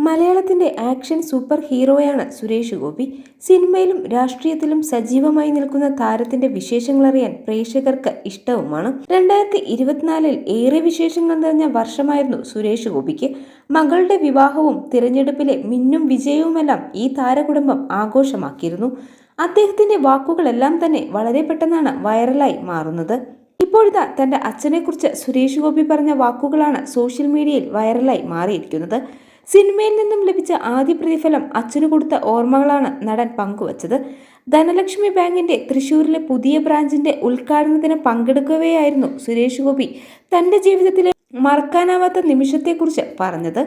മലയാളത്തിന്റെ action super ഹീറോയാണ് Suresh Gopi. സിനിമയിലും രാഷ്ട്രീയത്തിലും സജീവമായി നിൽക്കുന്ന താരത്തിന്റെ വിശേഷങ്ങളറിയാൻ പ്രേക്ഷകർക്ക് ഇഷ്ടവുമാണ്. 2024 ഏറെ വിശേഷങ്ങൾ നിറഞ്ഞ വർഷമായിരുന്നു സുരേഷ് ഗോപിക്ക്. മകളുടെ വിവാഹവും തിരഞ്ഞെടുപ്പിലെ മിന്നും വിജയവുമെല്ലാം ഈ താരകുടുംബം ആഘോഷമാക്കിയിരുന്നു. അദ്ദേഹത്തിന്റെ വാക്കുകളെല്ലാം തന്നെ വളരെ പെട്ടെന്നാണ് വൈറലായി മാറുന്നത്. ഇപ്പോഴത്തെ തന്റെ അച്ഛനെക്കുറിച്ച് സുരേഷ് ഗോപി പറഞ്ഞ വാക്കുകളാണ് സോഷ്യൽ മീഡിയയിൽ വൈറലായി മാറിയിരിക്കുന്നത്. സിനിമയിൽ നിന്നും ലഭിച്ച ആദ്യ പ്രതിഫലം അച്ഛനു കൊടുത്ത ഓർമ്മകളാണ് നടൻ പങ്കുവച്ചത്. ധനലക്ഷ്മി ബാങ്കിന്റെ തൃശൂരിലെ പുതിയ ബ്രാഞ്ചിന്റെ ഉദ്ഘാടനത്തിന് പങ്കെടുക്കവെയായിരുന്നു സുരേഷ് ഗോപി തന്റെ ജീവിതത്തിലെ മറക്കാനാവാത്ത നിമിഷത്തെക്കുറിച്ച് പറഞ്ഞത്.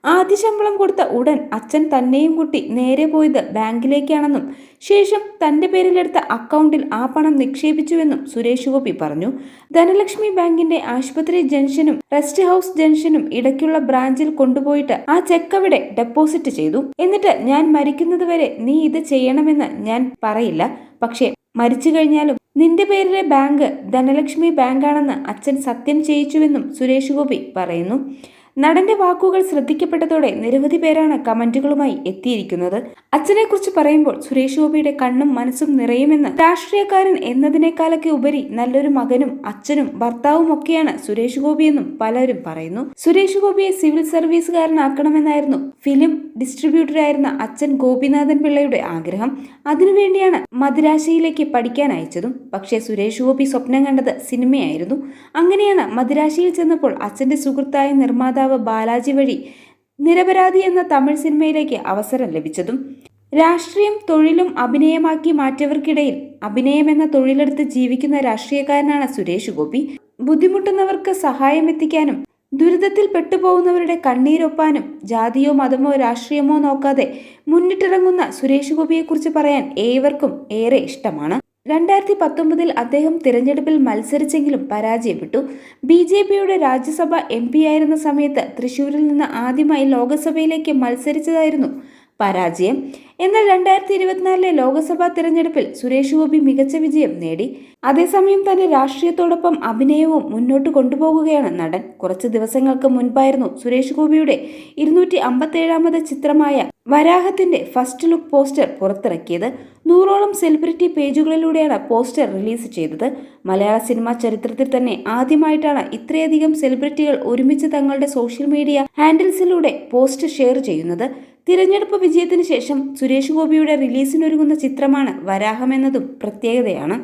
ആദ്യ ശമ്പളം കൊടുത്ത ഉടൻ അച്ഛൻ തന്നെയും കൂട്ടി നേരെ പോയത് ബാങ്കിലേക്കാണെന്നും ശേഷം തന്റെ പേരിലെടുത്ത അക്കൗണ്ടിൽ ആ പണം നിക്ഷേപിച്ചുവെന്നും സുരേഷ് ഗോപി പറഞ്ഞു. ധനലക്ഷ്മി ബാങ്കിന്റെ ആശുപത്രി ജംഗ്ഷനും റെസ്റ്റ് ഹൗസ് ജംഗ്ഷനും ഇടയ്ക്കുള്ള ബ്രാഞ്ചിൽ കൊണ്ടുപോയിട്ട് ആ ചെക്ക് അവിടെ ഡെപ്പോസിറ്റ് ചെയ്തു. എന്നിട്ട് ഞാൻ മരിക്കുന്നതുവരെ നീ ഇത് ചെയ്യണമെന്ന് ഞാൻ പറയില്ല, പക്ഷേ മരിച്ചു കഴിഞ്ഞാലും നിന്റെ പേരിലെ ബാങ്ക് ധനലക്ഷ്മി ബാങ്കാണെന്ന് അച്ഛൻ സത്യം ചെയ്യിച്ചുവെന്നും സുരേഷ് ഗോപി പറയുന്നു. നടന്റെ വാക്കുകൾ ശ്രദ്ധിക്കപ്പെട്ടതോടെ നിരവധി പേരാണ് കമന്റുകളുമായി എത്തിയിരിക്കുന്നത്. അച്ഛനെക്കുറിച്ച് പറയുമ്പോൾ സുരേഷ് ഗോപിയുടെ കണ്ണും മനസ്സും നിറയുമെന്ന്. രാഷ്ട്രീയക്കാരൻ എന്നതിനേക്കാളൊക്കെ ഉപരി നല്ലൊരു മകനും അച്ഛനും ഭർത്താവും ഒക്കെയാണ് സുരേഷ് ഗോപിയെന്നും പലരും പറയുന്നു. സുരേഷ് ഗോപിയെ സിവിൽ സർവീസുകാരനാക്കണമെന്നായിരുന്നു ഫിലിം ഡിസ്ട്രിബ്യൂട്ടറായിരുന്ന അച്ഛൻ ഗോപിനാഥൻ പിള്ളയുടെ ആഗ്രഹം. അതിനുവേണ്ടിയാണ് മദിരാശിയിലേക്ക് പഠിക്കാൻ അയച്ചതും. പക്ഷേ സുരേഷ് ഗോപി സ്വപ്നം കണ്ടത് സിനിമയായിരുന്നു. അങ്ങനെയാണ് മദിരാശിയിൽ ചെന്നപ്പോൾ അച്ഛന്റെ സുഹൃത്തായ നിർമ്മാതാവ് ബാലാജി വഴി നിരപരാധി എന്ന തമിഴ് സിനിമയിലേക്ക് അവസരം ലഭിച്ചതും. രാഷ്ട്രീയം തൊഴിലും അഭിനയമാക്കി മാറ്റിയവർക്കിടയിൽ അഭിനയം എന്ന തൊഴിലെടുത്ത് ജീവിക്കുന്ന രാഷ്ട്രീയക്കാരനാണ് സുരേഷ് ഗോപി. ബുദ്ധിമുട്ടുന്നവർക്ക് സഹായം എത്തിക്കാനും ദുരിതത്തിൽ പെട്ടുപോകുന്നവരുടെ കണ്ണീരൊപ്പാനും ജാതിയോ മതമോ രാഷ്ട്രീയമോ നോക്കാതെ മുന്നിട്ടിറങ്ങുന്ന സുരേഷ് ഗോപിയെക്കുറിച്ച് പറയാൻ ഏവർക്കും ഏറെ ഇഷ്ടമാണ്. 2019 അദ്ദേഹം തിരഞ്ഞെടുപ്പിൽ മത്സരിച്ചെങ്കിലും പരാജയപ്പെട്ടു. BJPയുടെ രാജ്യസഭ MP ആയിരുന്ന സമയത്ത് തൃശൂരിൽ നിന്ന് ആദ്യമായി ലോക്സഭയിലേക്ക് മത്സരിച്ചതായിരുന്നു പരാജയം. എന്നാൽ 2024 ലോക്സഭാ തിരഞ്ഞെടുപ്പിൽ സുരേഷ് ഗോപി മികച്ച വിജയം നേടി. അതേസമയം തന്നെ രാഷ്ട്രീയത്തോടൊപ്പം അഭിനയവും മുന്നോട്ട് കൊണ്ടുപോകുകയാണ് നടൻ. കുറച്ച് ദിവസങ്ങൾക്ക് മുൻപായിരുന്നു സുരേഷ് ഗോപിയുടെ 257ാമത് ചിത്രമായ വരാഹത്തിന്റെ ഫസ്റ്റ് ലുക്ക് പോസ്റ്റർ പുറത്തിറക്കിയത്. 100ഓളം സെലിബ്രിറ്റി പേജുകളിലൂടെയാണ് പോസ്റ്റർ റിലീസ് ചെയ്തത്. മലയാള സിനിമാ ചരിത്രത്തിൽ തന്നെ ആദ്യമായിട്ടാണ് ഇത്രയധികം സെലിബ്രിറ്റികൾ ഒരുമിച്ച് തങ്ങളുടെ സോഷ്യൽ മീഡിയ ഹാൻഡിൽസിലൂടെ പോസ്റ്റ് ഷെയർ ചെയ്യുന്നത്. തിരഞ്ഞെടുപ്പ് വിജയത്തിന് ശേഷം സുരേഷ് ഗോപിയുടെ റിലീസിനൊരുങ്ങുന്ന ചിത്രമാണ് വരാഹം എന്നതും പ്രത്യേകതയാണ്.